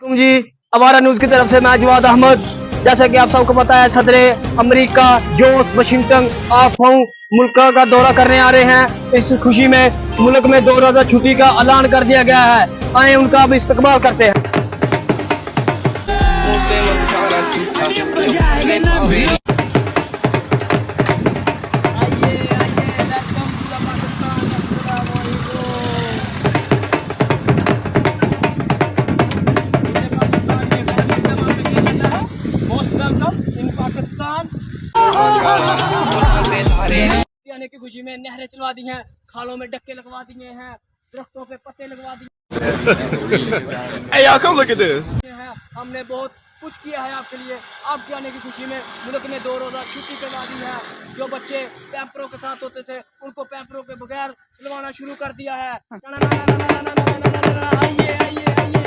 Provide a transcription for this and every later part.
जी हमारा न्यूज की तरफ से मैं जवाद अहमद। जैसा कि आप सबको पता है, सदरे अमेरिका जॉर्ज वाशिंगटन आप मुल्क का दौरा करने आ रहे हैं। इस खुशी में मुल्क में 2 रोजा छुट्टी का ऐलान कर दिया गया है। आए उनका अब इस्तकबाल करते हैं। पाकिस्तान आने की खुशी में नहरें चलवा दी हैं, खालों में डक्के लगवा दिए हैं, दरख्तों पे पत्ते लगवा दिए Hey, y'all, come look at this. हैं। हमने बहुत कुछ किया है आपके लिए। आपके आने की खुशी में मुल्क ने 2 रोजा छुट्टी करवा दी है। जो बच्चे पैम्परों के साथ होते थे उनको पैम्परों के बगैर चलवाना शुरू कर दिया है। आइए आइए आइए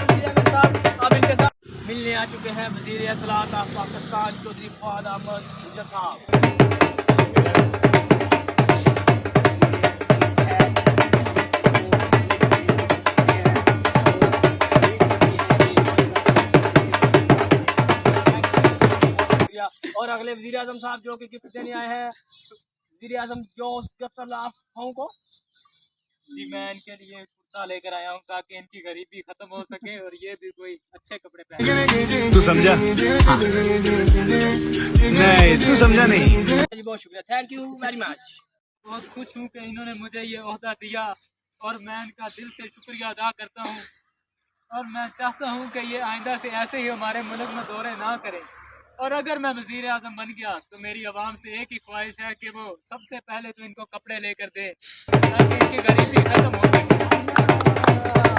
आप इनके साथ मिलने आ चुके हैं वज़ीर इत्तलात ऑफ पाकिस्तान चौधरी फवाद अहमद साहब। और अगले वज़ीर आज़म साहब जो कि गिफ्ट देने आए हैं, वज़ीर आज़म जोश को जी मैं इनके लिए कुर्ता लेकर आया हूँ ताकि इनकी गरीबी खत्म हो सके और ये भी कोई अच्छे कपड़े पहने। तू समझा? नहीं, तू समझा नहीं। जी बहुत शुक्रिया, थैंक यू वेरी मच। बहुत खुश हूँ कि इन्होंने मुझे ये ओहदा दिया और मैं इनका दिल से शुक्रिया अदा करता हूँ और मैं चाहता हूँ कि ये आइंदा से ऐसे ही हमारे मुल्क में दौरे ना करें। और अगर मैं वज़ीर आज़म बन गया तो मेरी आवाम से एक ही ख्वाहिश है कि वो सबसे पहले तो इनको कपड़े लेकर दे ताकि इनकी गरीबी खत्म हो सके।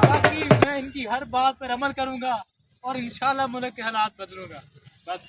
बाकी मैं इनकी हर बात पर अमल करूँगा और इंशाल्लाह मुल्क के हालात बदलूँगा। बस